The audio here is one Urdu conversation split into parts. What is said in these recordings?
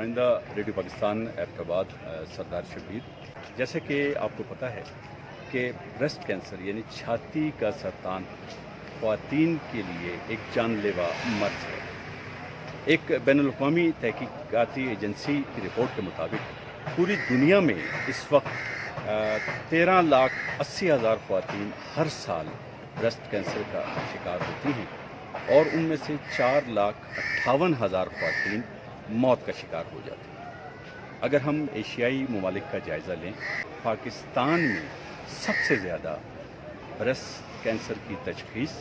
نمائندہ ریڈیو پاکستان ایبٹ سردار شبیر، جیسے کہ آپ کو پتہ ہے کہ بریسٹ کینسر یعنی چھاتی کا سرطان خواتین کے لیے ایک جان لیوا مرض ہے۔ ایک بین الاقوامی تحقیقاتی ایجنسی کی رپورٹ کے مطابق پوری دنیا میں اس وقت 13,80,000 خواتین ہر سال بریسٹ کینسر کا شکار ہوتی ہیں اور ان میں سے 4,58,000 خواتین موت کا شکار ہو جاتی ہیں۔ اگر ہم ایشیائی ممالک کا جائزہ لیں، پاکستان میں سب سے زیادہ بریسٹ کینسر کی تشخیص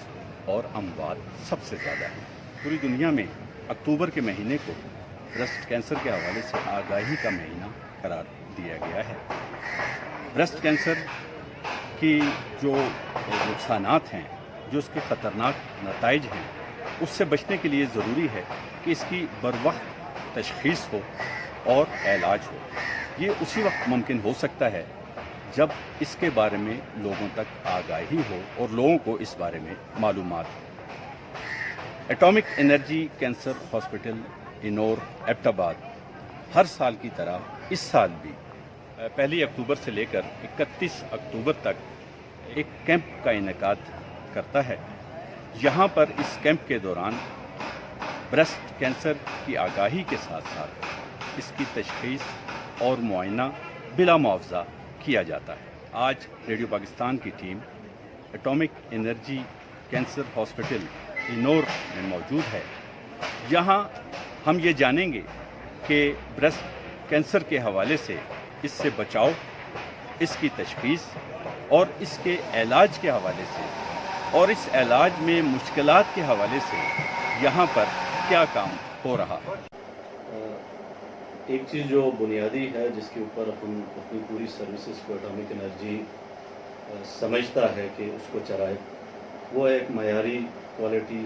اور اموات سب سے زیادہ ہیں۔ پوری دنیا میں اکتوبر کے مہینے کو بریسٹ کینسر کے حوالے سے آگاہی کا مہینہ قرار دیا گیا ہے۔ بریسٹ کینسر کی جو نقصانات ہیں، جو اس کے خطرناک نتائج ہیں، اس سے بچنے کے لیے ضروری ہے کہ اس کی بروقت تشخیص ہو اور علاج ہو۔ یہ اسی وقت ممکن ہو سکتا ہے جب اس کے بارے میں لوگوں تک آگاہی ہو اور لوگوں کو اس بارے میں معلومات ہو۔ ایٹامک انرجی کینسر ہاسپٹل انور ایبٹ آباد ہر سال کی طرح اس سال بھی 1 اکتوبر سے لے کر 31 اکتوبر تک ایک کیمپ کا انعقاد کرتا ہے۔ یہاں پر اس کیمپ کے دوران بریسٹ کینسر کی آگاہی کے ساتھ ساتھ اس کی تشخیص اور معائنہ بلا معاوضہ کیا جاتا ہے۔ آج ریڈیو پاکستان کی team atomic energy cancer hospital انور میں موجود ہے۔ یہاں ہم یہ جانیں گے کہ بریسٹ کینسر کے حوالے سے اس سے بچاؤ، اس کی تشخیص اور اس کے علاج کے حوالے سے اور اس علاج میں مشکلات کے حوالے سے یہاں پر کیا کام ہو رہا ہے۔ ایک چیز جو بنیادی ہے جس کے اوپر ہم اپنی پوری سروسز کو ایٹامک انرجی سمجھتا ہے کہ اس کو چلائے، وہ ایک معیاری کوالٹی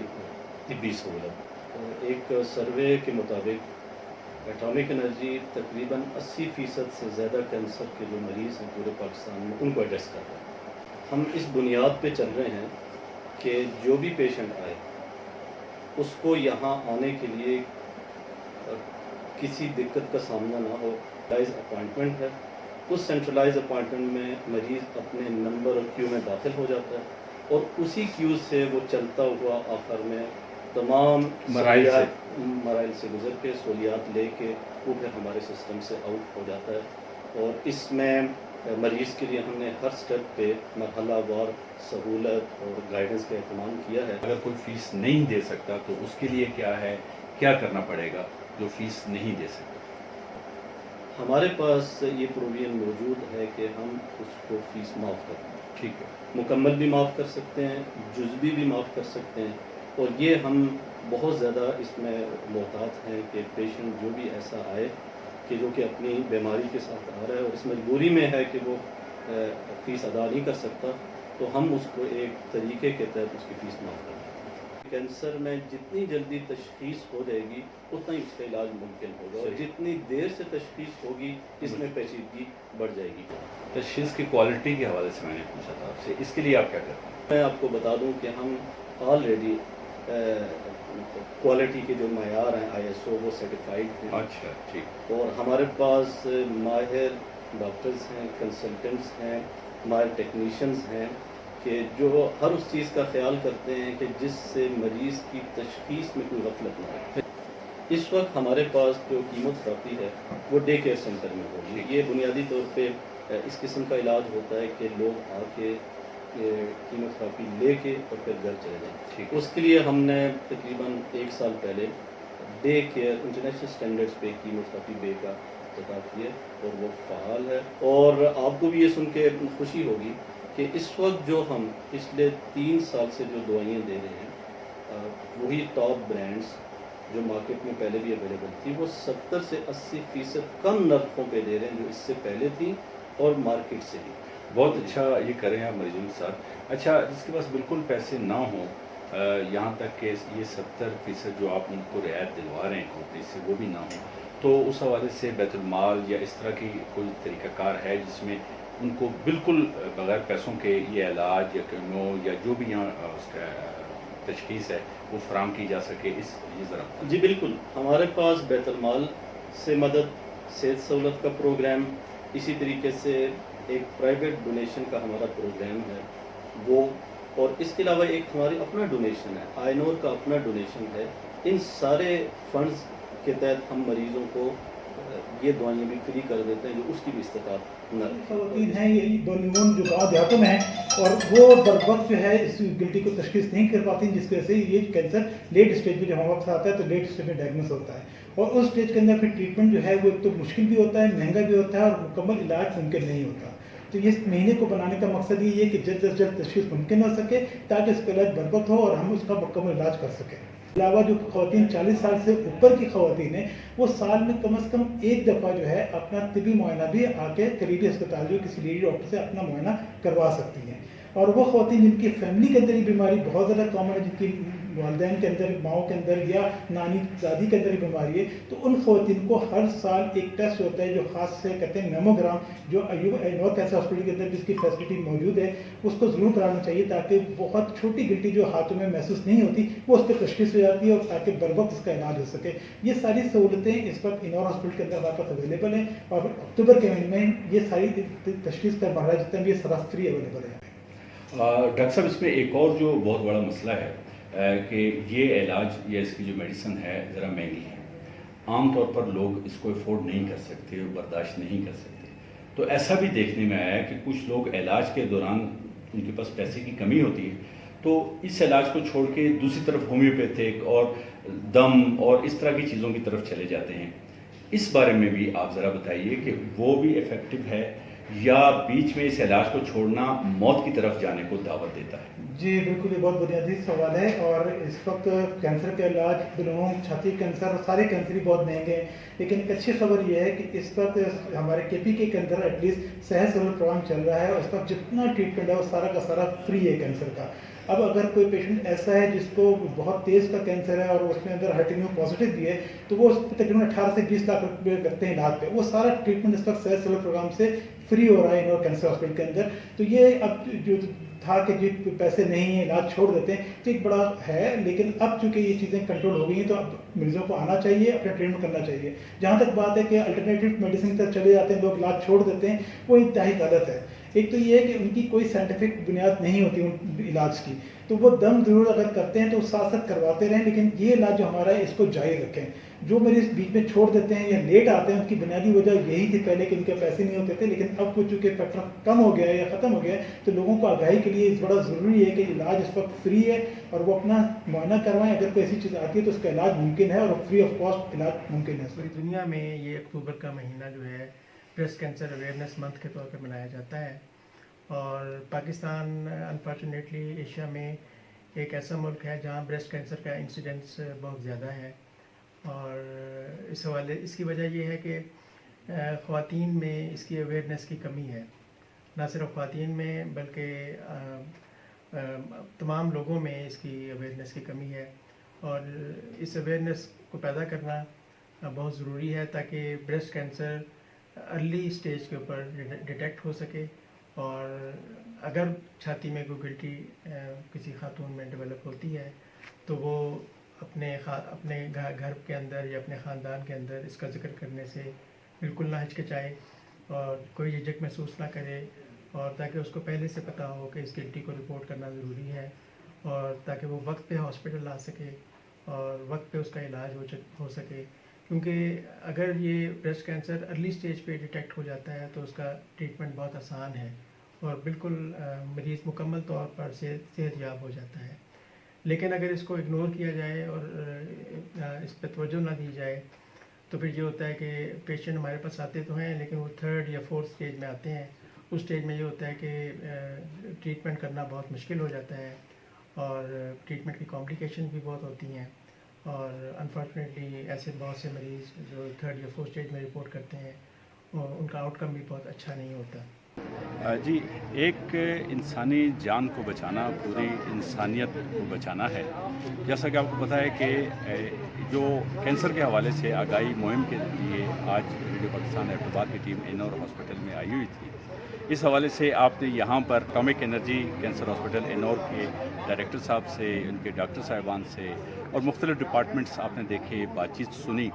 طبی سہولت۔ ایک سروے کے مطابق ایٹامک انرجی تقریباً 80% سے زیادہ کینسر کے جو مریض ہیں پورے پاکستان میں ان کو ایڈریس کر رہے ہیں۔ ہم اس بنیاد پہ چل رہے ہیں کہ جو بھی پیشنٹ آئے اس کو یہاں آنے کے لیے کسی دقت کا سامنا نہ ہو۔ سینٹرلائز اپوائنٹمنٹ ہے، اس سینٹرلائز اپوائنٹمنٹ میں مریض اپنے نمبر اور کیو میں داخل ہو جاتا ہے اور اسی کیو سے وہ چلتا ہوا آخر میں تمام مراحل سے گزر کے سہولیات لے کے وہ پھر ہمارے سسٹم سے آؤٹ ہو جاتا ہے۔ اور اس میں مریض کے لیے ہم نے ہر سٹیپ پہ مرحلہ وار سہولت اور گائیڈنس کا اہتمام کیا ہے۔ اگر کوئی فیس نہیں دے سکتا تو اس کے لیے کیا ہے، کیا کرنا پڑے گا جو فیس نہیں دے سکتا؟ ہمارے پاس یہ پروویژن موجود ہے کہ ہم اس کو فیس معاف کر دیں۔ ٹھیک ہے، مکمل بھی معاف کر سکتے ہیں، جزوی بھی معاف کر سکتے ہیں، اور یہ ہم بہت زیادہ اس میں محتاط ہیں کہ پیشنٹ جو بھی ایسا آئے کہ جو کہ اپنی بیماری کے ساتھ آ رہا ہے اور اس مجبوری میں ہے کہ وہ فیس ادا نہیں کر سکتا، تو ہم اس کو ایک طریقے کے تحت اس کی فیس معاف کرتے ہیں۔ کینسر میں جتنی جلدی تشخیص ہو جائے گی اتنا ہی اس کا علاج ممکن ہوگا، اور جتنی دیر سے تشخیص ہوگی اس میں پیچیدگی بڑھ جائے گی۔ تشخیص کی کوالٹی کے حوالے سے میں نے پوچھا تھا آپ سے، اس کے لیے آپ کیا کرتے ہیں؟ میں آپ کو بتا دوں کہ ہم آلریڈی کوالٹی کے جو معیار ہیں ISO وہ سرٹیفائڈ ہیں۔ اچھا، ٹھیک۔ اور ہمارے پاس ماہر ڈاکٹرز ہیں، کنسلٹنٹس ہیں، ماہر ٹیکنیشینز ہیں کہ جو ہر اس چیز کا خیال کرتے ہیں کہ جس سے مریض کی تشخیص میں کوئی غفلت نہ ہو۔ اس وقت ہمارے پاس جو کیموتھراپی ہے وہ ڈے کیئر سینٹر میں ہوگی۔ یہ بنیادی طور پہ اس قسم کا علاج ہوتا ہے کہ لوگ آ کے کیموتھراپی لے کے اور پھر گھر چلے جائیں۔ اس کے لیے ہم نے تقریباً 1 سال پہلے ڈے کیئر انٹرنیشنل سٹینڈرڈز پہ کیموتھراپی بے کا افتتاح کیا اور وہ فعال ہے۔ اور آپ کو بھی یہ سن کے خوشی ہوگی کہ اس وقت جو ہم پچھلے 3 سال سے جو دوائیاں دے رہے ہیں وہی ٹاپ برانڈز جو مارکیٹ میں پہلے بھی اویلیبل تھی وہ 70 سے 80% کم نرخوں پہ دے رہے ہیں جو اس سے پہلے تھی اور مارکیٹ سے بھی۔ بہت اچھا یہ کریں آپ مریضوں کے ساتھ۔ اچھا، جس کے پاس بالکل پیسے نہ ہوں، یہاں تک کہ یہ 70% جو آپ ان کو رعایت دلوا رہے ہیں کمپنی سے وہ بھی نہ ہوں، تو اس حوالے سے بیت المال یا اس طرح کی کوئی طریقہ کار ہے جس میں ان کو بالکل بغیر پیسوں کے یہ علاج یا کیمو یا جو بھی یہاں اس کا تشخیص ہے وہ فراہم کی جا سکے؟ یہ ذرا جی بالکل، ہمارے پاس بیت المال سے مدد، صحت سہولت کا پروگرام، اسی طریقے سے ایک پرائیویٹ ڈونیشن کا ہمارا پروگرام ہے وہ، اور اس کے علاوہ ایک ہماری اپنا ڈونیشن ہے، آئینور کا اپنا ڈونیشن ہے۔ ان سارے فنڈز کے تحت ہم مریضوں کو یہ دوائیں بھی فری کر دیتے ہیں جو اس کی بھی استطاعت نہ رکھے۔ خواتین ہیں یہ بنیون جو گاؤں دیہاتوں میں ہیں اور وہ بر وقت جو ہے اس گلٹی کو تشخیص نہیں کر پاتی، جس کی وجہ سے یہ کینسر لیٹ اسٹیج میں جب ہم وقت آتا ہے تو لیٹ اسٹیج میں ڈائگنوز ہوتا ہے، اور اس اسٹیج کے اندر پھر ٹریٹمنٹ جو ہے وہ ایک تو مشکل بھی ہوتا ہے، مہنگا بھی ہوتا ہے، اور مکمل علاج ممکن نہیں ہوتا۔ تو اس مہینے کو بنانے کا مقصد یہ ہے کہ جلد از جلد تشخیص ممکن ہو سکے تاکہ اس کا علاج بر وقت ہو اور ہم اس کا مکمل علاج کر سکیں۔ علاوہ جو خواتین 40 سال سے اوپر کی خواتین ہیں وہ سال میں کم از کم ایک دفعہ جو ہے اپنا طبی معائنہ بھی آ کے قریبی اسپتال جو کسی لیڈی ڈاکٹر سے اپنا معائنہ کروا سکتی ہیں۔ اور وہ خواتین جن کی فیملی کے اندر یہ بیماری بہت زیادہ کامن ہے، جن کی والدین کے اندر، ماؤں کے اندر یا نانی دادی کے اندر یہ بیماری ہے، تو ان خواتین کو ہر سال ایک ٹیسٹ ہوتا ہے جو خاص سے کہتے ہیں میموگرام، جو اینور کینسر ہاسپٹل کے اندر جس کی فیسلٹی موجود ہے اس کو ضرور کرانا چاہیے تاکہ بہت چھوٹی گلٹی جو ہاتھوں میں محسوس نہیں ہوتی وہ اس پہ تشخیص ہو جاتی ہے اور تاکہ بر وقت اس کا علاج ہو سکے۔ یہ ساری سہولتیں اس وقت انور ہاسپٹل کے اندر ہمارے پاس اویلیبل ہیں، اور اکتوبر کے مہینے میں یہ ساری تشخیص کا مرحلہ جتنا بھی یہ سارا فری اویلیبل ہے۔ ڈاکٹر صاحب اس میں ایک اور جو بہت بڑا مسئلہ ہے کہ یہ علاج یا اس کی جو میڈیسن ہے ذرا مہنگی ہے، عام طور پر لوگ اس کو افورڈ نہیں کر سکتے، برداشت نہیں کر سکتے۔ تو ایسا بھی دیکھنے میں آیا کہ کچھ لوگ علاج کے دوران ان کے پاس پیسے کی کمی ہوتی ہے تو اس علاج کو چھوڑ کے دوسری طرف ہومیوپیتھک اور دم اور اس طرح کی چیزوں کی طرف چلے جاتے ہیں۔ اس بارے میں بھی آپ ذرا بتائیے کہ وہ بھی افیکٹو ہے یا بیچ میں اس علاج کو چھوڑنا موت کی طرف جانے کو دعوت دیتا ہے؟ جی بالکل، یہ بہت بنیادی سوال ہے، اور اس وقت کینسر کا علاج بلوم، چھاتی کینسر اور سارے کینسر ہی بہت مہنگے ہیں، لیکن ایک اچھی خبر یہ ہے کہ اس وقت ہمارے کے پی کے اندر ایٹ لیسٹ صحت سہولت پروگرام چل رہا ہے، اور اس وقت جتنا ٹریٹمنٹ ہے وہ سارا کا سارا فری ہے کینسر کا۔ اب اگر کوئی پیشنٹ ایسا ہے جس کو بہت تیز کا کینسر ہے اور اس میں اندر ہرٹینیو پازیٹیو بھی ہے تو وہ اس پہ تقریباً 18 سے 20 لاکھ روپے کرتے ہیں علاج پہ، وہ سارا ٹریٹمنٹ اس وقت صحت سہولت پروگرام سے فری ہو رہا ہے انور کینسر ہاسپٹل کے اندر۔ تو یہ اب جو تھا کہ جی پیسے نہیں ہیں علاج چھوڑ دیتے ہیں تو ایک بڑا ہے، لیکن اب چونکہ یہ چیزیں کنٹرول ہو گئی ہیں تو اب مریضوں کو آنا چاہیے، اپنا ٹریٹمنٹ کرنا چاہیے۔ جہاں تک بات ہے کہ الٹرنیٹیو میڈیسن تک چلے جاتے ہیں لوگ، علاج چھوڑ دیتے ہیں، وہ انتہائی غلط ہے۔ ایک تو یہ ہے کہ ان کی کوئی سائنٹیفک بنیاد نہیں ہوتی ان علاج کی، تو وہ دم ضرور اگر کرتے ہیں تو ساتھ ساتھ کرواتے رہیں، لیکن یہ علاج جو ہمارا ہے اس کو جاری رکھیں۔ جو مریض بیچ میں چھوڑ دیتے ہیں یا لیٹ آتے ہیں ان کی بنیادی وجہ یہی تھی پہلے کہ ان کے پیسے نہیں ہوتے تھے، لیکن اب وہ چونکہ فیکٹر کم ہو گیا ہے یا ختم ہو گیا ہے تو لوگوں کو آگاہی کے لیے بڑا ضروری ہے کہ علاج اس وقت فری ہے اور وہ اپنا معائنہ کروائیں، اگر کوئی ایسی چیز آتی ہے تو اس کا علاج ممکن ہے اور فری آف کاسٹ علاج ممکن ہے۔ پوری دنیا میں یہ اکتوبر کا مہینہ جو ہے بریسٹ کینسر اویئرنیس منتھ کے طور پہ منایا جاتا ہے، اور پاکستان انفارچونیٹلی ایشیا میں ایک ایسا ملک ہے جہاں بریسٹ کینسر کا انسیڈنس بہت زیادہ ہے، اور اس کی وجہ یہ ہے کہ خواتین میں اس کی اویئرنیس کی کمی ہے، نہ صرف خواتین میں بلکہ تمام لوگوں میں اس کی اویئرنیس کی کمی ہے، اور اس اویئرنیس کو پیدا کرنا بہت ضروری ہے تاکہ بریسٹ کینسر ارلی اسٹیج کے اوپر ڈیٹیکٹ ہو سکے، اور اگر چھاتی میں کوئی گلٹی کسی خاتون میں ڈیولپ ہوتی ہے تو وہ اپنے گھر کے اندر یا اپنے خاندان کے اندر اس کا ذکر کرنے سے بالکل نہ ہچکچائے اور کوئی جھجک محسوس نہ کرے، اور تاکہ اس کو پہلے سے پتہ ہو کہ اس گلٹی کو رپورٹ کرنا ضروری ہے، اور تاکہ وہ وقت پہ ہاسپٹل آ سکے اور وقت پہ اس کا علاج ہو سکے، کیونکہ اگر یہ بریسٹ کینسر ارلی سٹیج پہ ڈیٹیکٹ ہو جاتا ہے تو اس کا ٹریٹمنٹ بہت آسان ہے اور بالکل مریض مکمل طور پر صحت یاب ہو جاتا ہے۔ لیکن اگر اس کو اگنور کیا جائے اور اس پہ توجہ نہ دی جائے تو پھر یہ ہوتا ہے کہ پیشنٹ ہمارے پاس آتے تو ہیں لیکن وہ 3rd یا 4th اسٹیج میں آتے ہیں۔ اس اسٹیج میں یہ ہوتا ہے کہ ٹریٹمنٹ کرنا بہت مشکل ہو جاتا ہے اور ٹریٹمنٹ کی کمپلیکیشن بھی بہت ہوتی ہیں، اور انفارچونیٹلی ایسے بہت سے مریض جو 3rd یا 4th اسٹیج میں رپورٹ کرتے ہیں ان کا آؤٹ کم بھی بہت اچھا نہیں ہوتا۔ جی، ایک انسانی جان کو بچانا پوری انسانیت کو بچانا ہے۔ جیسا کہ آپ کو پتہ ہے کہ جو کینسر کے حوالے سے آگاہی مہم کے لیے آج ریڈیو پاکستان احمدآباد کی ٹیم انور ہاسپٹل میں آئی ہوئی تھی، اس حوالے سے آپ نے یہاں پر اٹامک انرجی کینسر ہاسپٹل انور کے ڈائریکٹر صاحب سے، ان کے ڈاکٹر صاحبان سے اور مختلف ڈپارٹمنٹس آپ نے دیکھے، بات چیت سنی۔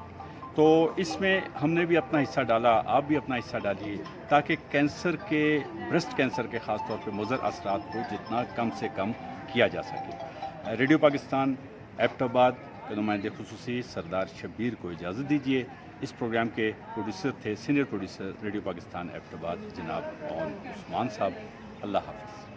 تو اس میں ہم نے بھی اپنا حصہ ڈالا، آپ بھی اپنا حصہ ڈالیے تاکہ کینسر کے، بریسٹ کینسر کے خاص طور پہ مضر اثرات کو جتنا کم سے کم کیا جا سکے۔ ریڈیو پاکستان ایبٹ آباد کے نمائندے خصوصی سردار شبیر کو اجازت دیجیے۔ اس پروگرام کے پروڈیوسر تھے senior producer radio Pakistan Abbottabad جناب عون عثمان صاحب۔ اللہ حافظ۔